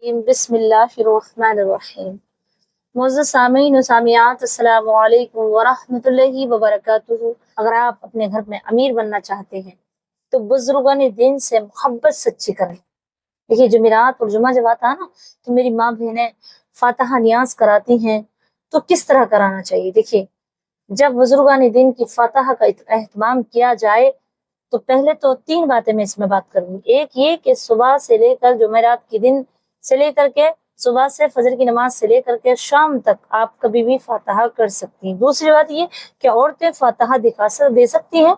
بسم اللہ الرحمن الرحیم۔ معزز سامعین و سامعات، السلام علیکم ورحمۃ اللہ وبرکاتہ۔ اگر آپ اپنے گھر میں امیر بننا چاہتے ہیں تو بزرگان دین سے محبت سچی کریں۔ دیکھیے جمعرات اور جمعہ جب آتا ہے نا تو میری ماں بہنیں فاتحہ نیاز کراتی ہیں، تو کس طرح کرانا چاہیے؟ دیکھیے جب بزرگان دین کی فاتحہ کا اہتمام کیا جائے تو پہلے تو 3 باتیں میں اس میں بات کروں گی۔ ایک یہ کہ صبح سے لے کر جمعرات کے دن سے لے کر کے صبح سے فجر کی نماز سے لے کر کے شام تک آپ کبھی بھی فاتحہ کر سکتی ہیں۔ دوسری بات یہ کہ عورتیں فاتحہ دے سکتی ہیں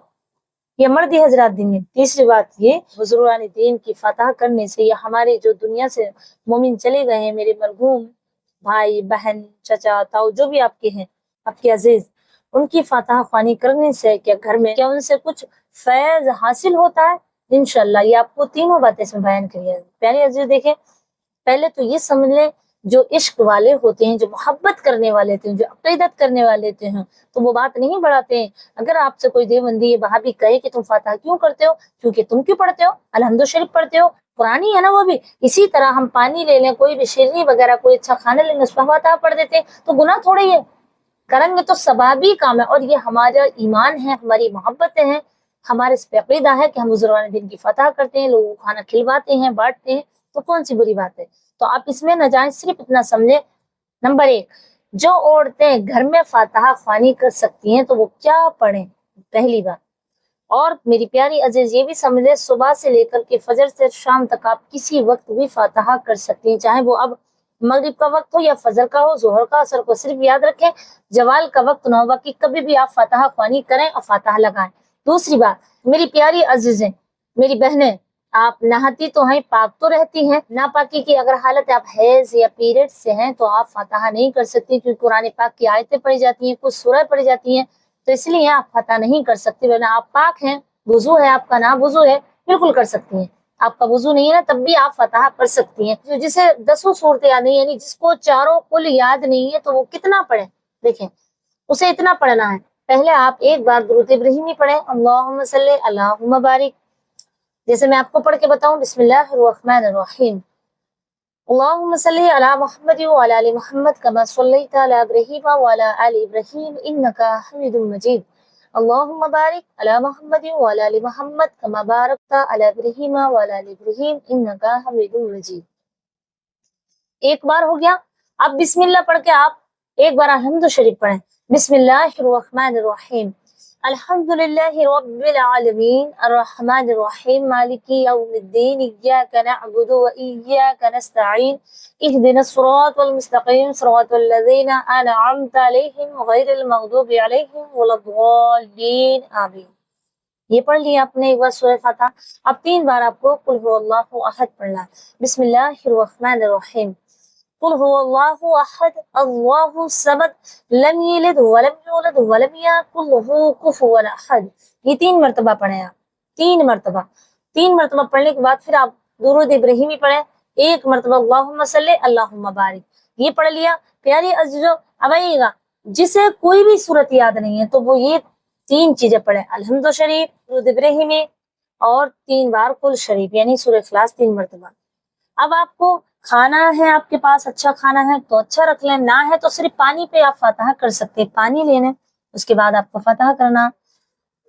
یا مردی حضرات دیں گے۔ تیسری بات یہ بزرگان دین کی فاتحہ کرنے سے یا ہمارے جو دنیا سے مومن چلے گئے ہیں، میرے مرحوم بھائی بہن چچا تاؤ جو بھی آپ کے ہیں، آپ کے عزیز، ان کی فاتحہ خوانی کرنے سے کیا گھر میں کیا ان سے کچھ فیض حاصل ہوتا ہے؟ انشاءاللہ یہ آپ کو تینوں باتیں اس میں بیان کری ہے۔ پیارے عزیز دیکھیں، پہلے تو یہ سمجھ لیں جو عشق والے ہوتے ہیں، جو محبت کرنے والے ہوتے ہیں، جو عقیدت کرنے والے ہوتے ہیں، تو وہ بات نہیں بڑھاتے ہیں۔ اگر آپ سے کوئی دیوبندی وہاں بھی کہے کہ تم فاتحہ کیوں کرتے ہو، کیونکہ تم کیوں پڑھتے ہو، الحمد شریف پڑھتے ہو، قرآنی ہے نا وہ بھی۔ اسی طرح ہم پانی لے لیں، کوئی بھی شیرنی وغیرہ کوئی اچھا کھانا لیں گے، اس پر فاتحہ پڑھ دیتے ہیں، تو گناہ تھوڑی ہے، کریں گے تو ثوابی کام ہے۔ اور یہ ہمارا ایمان ہے، ہماری محبتیں ہیں، ہمارے اس پہ عقیدہ ہے کہ ہم بزرگان دین کی فاتحہ کرتے ہیں، لوگوں کو کھانا کھلواتے ہیں، بانٹتے ہیں، تو کون سی بری بات ہے؟ تو آپ اس میں نہ جائیں، صرف اتنا سمجھیں۔ نمبر 1، جو عورتیں گھر میں فاتحہ خوانی کر سکتی ہیں تو وہ کیا پڑھیں؟ پہلی بات، اور میری پیاری عزیز یہ بھی سمجھے، صبح سے لے کر کے فجر سے شام تک آپ کسی وقت بھی فاتحہ کر سکتی ہیں، چاہے وہ اب مغرب کا وقت ہو یا فجر کا ہو، ظہر کا، عصر کو۔ صرف یاد رکھیں زوال کا وقت نہ ہو، باقی کبھی بھی آپ فاتحہ خوانی کریں اور فاتحہ لگائیں۔ دوسری بات، میری پیاری عزیزیں، میری بہنیں، آپ نہاتی تو ہیں، پاک تو رہتی ہیں، ناپاکی کی اگر حالت آپ حیض یا پیریڈ سے ہیں تو آپ فاتحہ نہیں کر سکتی، کیونکہ قرآن پاک کی آیتیں پڑھی جاتی ہیں، کچھ سورہ پڑھی جاتی ہیں، تو اس لیے آپ فاتحہ نہیں کر سکتی۔ ورنہ آپ پاک ہیں، وضو ہے آپ کا، نہ وضو ہے بالکل کر سکتی ہیں۔ آپ کا وضو نہیں ہے نا تب بھی آپ فاتحہ پڑھ سکتی ہیں۔ جسے 10 صورتیں یاد نہیں، یعنی جس کو چاروں کل یاد نہیں ہے تو وہ کتنا پڑھے؟ دیکھیں اسے اتنا پڑھنا ہے، پہلے آپ ایک بار درود ابراہیمی پڑھیں، اللہم صلی اللہم بارک، جیسے میں آپ کو پڑھ کے بتاؤں، بسم اللہ الرحمن الرحیم، اللہم صلی علی محمد وعلی آل محمد کما صلیت علی ابراہیم وعلی آل ابراہیم انک حمید مجید، اللہم بارک علی محمد وعلی آل محمد کما بارکت علی ابراہیم وعلی آل ابراہیم انک حمید مجید۔ ایک بار ہو گیا۔ اب بسم اللہ پڑھ کے آپ ایک بار الحمد شریف پڑھیں، بسم اللہ الرحمن الرحیم، الحمد للہ رب العالمین الرحمن الرحیم مالک یوم الدین ایاک نعبد و ایاک نستعین اہدنا الصراط المستقیم صراط الذین انعمت علیہم غیر المغضوب علیہم ولا الضالین آمین۔ یہ پڑھ لیا آپ نے ایک بار سورہ فاتحہ۔ اب 3 بار آپ کو قل هو اللہ احد پڑھنا ہے، بسم اللہ الرحمن الرحیم، قل هو اللہ احد اللہ الصمد لم یلد ولم یولد ولم یکن له کفوا احد۔ یہ 3 مرتبہ پڑھیں آپ، 3 مرتبہ۔ 3 مرتبہ پڑھنے کے بعد پھر آپ درود ابراہیمی پڑھیں، 1 مرتبہ اللہم صلی اللہم بارک، یہ پڑھ لیا۔ پیاری عزیزو اب آئیے گا، جسے کوئی بھی صورت یاد نہیں ہے تو وہ یہ 3 چیزیں پڑھیں، الحمد شریف، درود ابراہیمی اور 3 بار قل شریف، یعنی سورہ اخلاص 3 مرتبہ۔ اب آپ کو کھانا ہے، آپ کے پاس اچھا کھانا ہے تو اچھا رکھ لیں، نہ ہے تو صرف پانی پہ آپ فاتحہ کر سکتے ہیں، پانی لینے، اس کے بعد آپ کو فاتحہ کرنا۔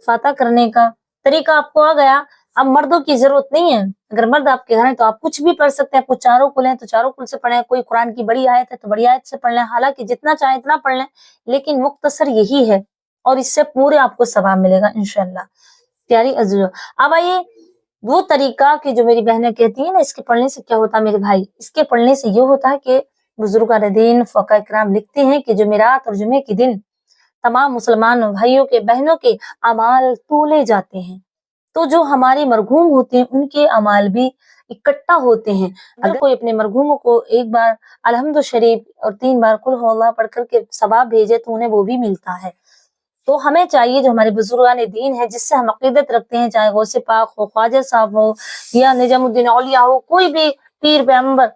فاتحہ کرنے کا طریقہ آپ کو آ گیا۔ اب مردوں کی ضرورت نہیں ہے، اگر مرد آپ کے گھر ہیں تو آپ کچھ بھی پڑھ سکتے ہیں، آپ کو چاروں کل ہیں تو چاروں کل سے پڑھیں، کوئی قرآن کی بڑی آیت ہے تو بڑی آیت سے پڑھ لیں، حالانکہ جتنا چاہیں اتنا پڑھ لیں، لیکن مختصر یہی ہے اور اس سے پورے آپ کو ثواب ملے گا انشاءاللہ۔ پیاری عزیزو اب آئیے وہ طریقہ کہ جو میری بہنیں کہتی ہیں نا اس کے پڑھنے سے کیا ہوتا ہے میرے بھائی، اس کے پڑھنے سے یہ ہوتا ہے کہ بزرگان دین فقہ کرام لکھتے ہیں کہ جمعرات اور جمعے کے دن تمام مسلمان بھائیوں کے بہنوں کے اعمال تولے جاتے ہیں، تو جو ہمارے مرحوم ہوتے ہیں ان کے اعمال بھی اکٹھا ہوتے ہیں۔ اگر کوئی اپنے مرحوموں کو ایک بار الحمد شریف اور 3 بار قل هو اللہ پڑھ کر کے ثواب بھیجے تو انہیں وہ بھی ملتا ہے۔ تو ہمیں چاہیے جو ہمارے بزرگان دین ہے جس سے ہم عقیدت رکھتے ہیں، چاہے غوث پاک ہو، خواجہ صاحب ہو یا نجم الدین اولیاء ہو، کوئی بھی پیر پیغمبر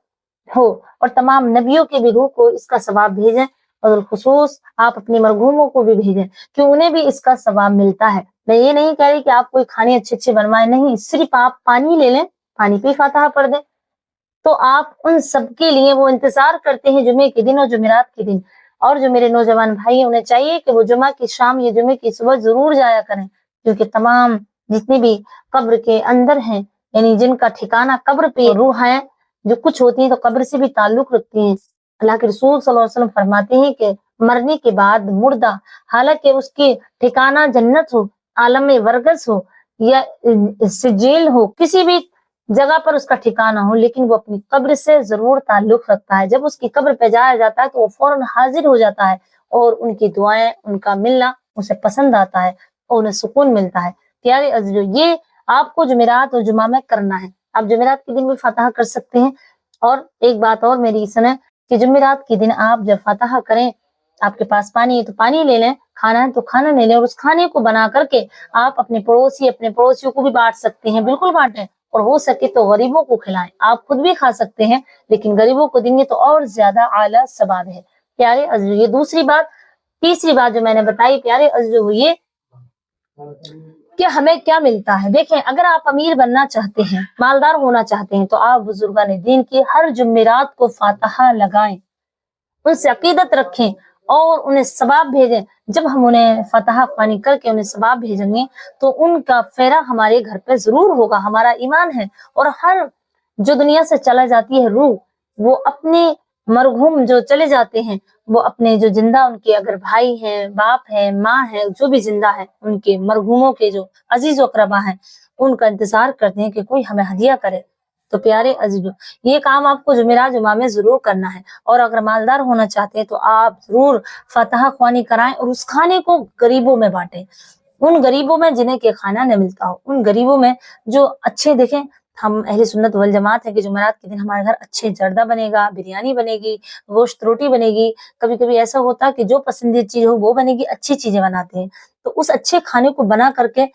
ہو، اور تمام نبیوں کے بھی روح کو اس کا ثواب بھیجیں، اور بالخصوص آپ اپنے مرحوموں کو بھی بھیجیں کہ انہیں بھی اس کا ثواب ملتا ہے۔ میں یہ نہیں کہہ رہی کہ آپ کوئی کھانے اچھے اچھے بنوائیں، نہیں، صرف آپ پانی لے لیں، پانی پہ فاتحہ پڑھ دیں، تو آپ ان سب کے لیے وہ انتظار کرتے ہیں جمعے کے دن اور جمعرات کے دن. اور جو میرے نوجوان بھائی ہیں انہیں چاہیے کہ وہ جمعہ کی شام یا جمعے کی صبح ضرور جایا کریں، کیونکہ تمام جتنی بھی قبر کے اندر ہیں، یعنی جن کا ٹھکانہ قبر پہ روح ہیں جو کچھ ہوتی ہیں تو قبر سے بھی تعلق رکھتی ہیں. اللہ کے رسول صلی اللہ علیہ وسلم فرماتے ہیں کہ مرنے کے بعد مردہ حالانکہ اس کی ٹھکانہ جنت ہو، عالم ورگس ہو یا سجیل ہو، کسی بھی جگہ پر اس کا ٹھکانہ ہو، لیکن وہ اپنی قبر سے ضرور تعلق رکھتا ہے. جب اس کی قبر پہ جایا جاتا ہے تو وہ فوراً حاضر ہو جاتا ہے اور ان کی دعائیں، ان کا ملنا اسے پسند آتا ہے اور انہیں سکون ملتا ہے. پیارے عزیزو، یہ آپ کو جمعرات اور جمعہ میں کرنا ہے. آپ جمعرات کے دن بھی فاتحہ کر سکتے ہیں. اور ایک بات اور میری سنیں کہ جمعرات کے دن آپ جب فاتحہ کریں، آپ کے پاس پانی ہے تو پانی لے لیں، کھانا ہے تو کھانا لے لیں، اور اس کھانے کو بنا کر کے آپ اپنے پڑوسیوں کو بھی بانٹ سکتے ہیں. بالکل بانٹیں، اور ہو سکے تو غریبوں کو کھلائیں. آپ خود بھی کھا سکتے ہیں لیکن غریبوں کو دیں گے تو اور زیادہ اعلیٰ ثواب ہے. پیارے عزیزو، یہ دوسری بات. تیسری بات جو میں نے بتائی پیارے عزیزو یہ کہ ہمیں کیا ملتا ہے. دیکھیں، اگر آپ امیر بننا چاہتے ہیں، مالدار ہونا چاہتے ہیں، تو آپ بزرگان دین کی ہر جمعرات کو فاتحہ لگائیں، ان سے عقیدت رکھیں اور انہیں ثواب بھیجیں. جب ہم انہیں فاتحہ خوانی کر کے انہیں ثواب بھیجیں گے تو ان کا پھیرا ہمارے گھر پہ ضرور ہوگا. ہمارا ایمان ہے. اور ہر جو دنیا سے چلا جاتی ہے روح، وہ اپنے مرحوم جو چلے جاتے ہیں، وہ اپنے جو زندہ ان کے اگر بھائی ہیں، باپ ہیں، ماں ہیں، جو بھی زندہ ہے، ان کے مرحوموں کے جو عزیز و اقربا ہیں، ان کا انتظار کرتے ہیں کہ کوئی ہمیں ہدیہ کرے. تو پیارے عزیزو، یہ کام آپ کو جمعرات جمعہ میں ضرور کرنا ہے. اور اگر مالدار ہونا چاہتے ہیں تو آپ ضرور فاتحہ خوانی کرائیں اور اس کھانے کو غریبوں میں بانٹیں. ان غریبوں میں جنہیں کہ کھانا نہ ملتا ہو، ان غریبوں میں جو اچھے. دیکھیں، ہم اہل سنت والجماعت ہے کہ جمعرات کے دن ہمارے گھر اچھے زردہ بنے گا، بریانی بنے گی، گوشت روٹی بنے گی. کبھی کبھی ایسا ہوتا ہے کہ جو پسندیدہ چیز ہو وہ بنے گی. اچھی چیزیں بناتے ہیں. تو اس اچھے کھانے کو بنا کر کے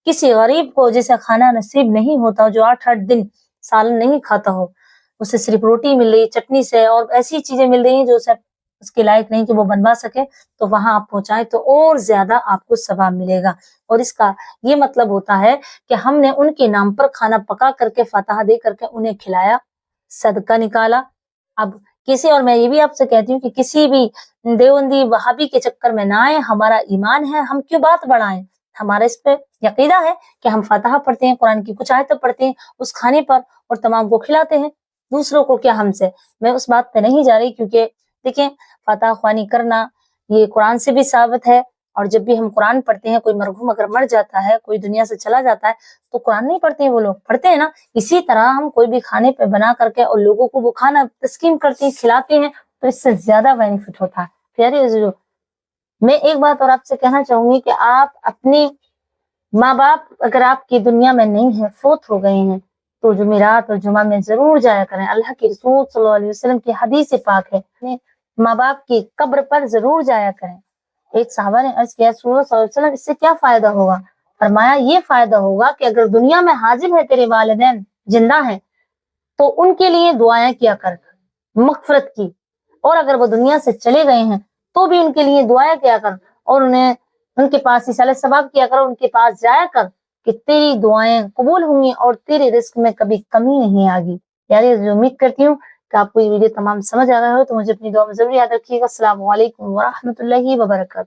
کسی غریب کو جسے کھانا نصیب نہیں ہوتا، جو 8 دن سالن نہیں کھاتا ہو، اسے صرف روٹی مل رہی چٹنی سے اور ایسی چیزیں مل رہی ہیں جو اس کے لائق نہیں کہ وہ بنوا سکے، تو وہاں آپ پہنچائیں تو اور زیادہ آپ کو ثواب ملے گا. اور اس کا یہ مطلب ہوتا ہے کہ ہم نے ان کے نام پر کھانا پکا کر کے فاتحہ دے کر کے انہیں کھلایا، صدقہ نکالا. اب کسی، اور میں یہ بھی آپ سے کہتی ہوں کہ کسی بھی دیوبندی وہابی کے چکر میں نہ آئے. ہمارا ایمان ہے، ہم کیوں بات بڑھائیں. ہمارا اس پہ عقیدہ ہے کہ ہم فاتحہ پڑھتے ہیں، قرآن کی کچھ آیتیں پڑھتے ہیں اس کھانے پر اور تمام کو کھلاتے ہیں. دوسروں کو کیا ہم سے. میں اس بات پہ نہیں جا رہی، کیونکہ دیکھیں فاتحہ خوانی کرنا یہ قرآن سے بھی ثابت ہے. اور جب بھی ہم قرآن پڑھتے ہیں، کوئی مرحوم اگر مر جاتا ہے، کوئی دنیا سے چلا جاتا ہے، تو قرآن نہیں پڑھتے ہیں وہ لوگ، پڑھتے ہیں نا. اسی طرح ہم کوئی بھی کھانے پہ بنا کر کے اور لوگوں کو وہ کھانا تسکین کرتے ہیں، کھلاتے ہیں، تو اس سے زیادہ بینیفٹ ہوتا ہے. پیارے عزیزو، میں ایک بات اور آپ سے کہنا چاہوں گی کہ آپ اپنے ماں باپ اگر آپ کی دنیا میں نہیں ہیں، فوت ہو گئے ہیں، تو جمعرات اور جمعہ میں ضرور جایا کریں. اللہ کے رسول صلی اللہ علیہ وسلم کی حدیث پاک ہے، ماں باپ کی قبر پر ضرور جایا کریں. ایک صحابہ نے عرض کیا، رسول اللہ صلی اللہ علیہ وسلم اس سے کیا فائدہ ہوگا؟ فرمایا یہ فائدہ ہوگا کہ اگر دنیا میں حاضر ہے تیرے والدین، زندہ ہیں، تو ان کے لیے دعائیں کیا کر مغفرت کی. اور اگر وہ دنیا سے چلے گئے ہیں تو بھی ان کے لیے دعائیں کیا کر اور انہیں ان کے پاس اصالہ ثواب کیا کر، ان کے پاس جایا کر کہ تیری دعائیں قبول ہوں گی اور تیرے رزق میں کبھی کمی نہیں آگی. یعنی امید کرتی ہوں کہ آپ کو یہ ویڈیو تمام سمجھ آ گیا ہو. تو مجھے اپنی دعا میں ضرور یاد رکھیے گا. السلام علیکم ورحمۃ اللہ وبرکاتہ.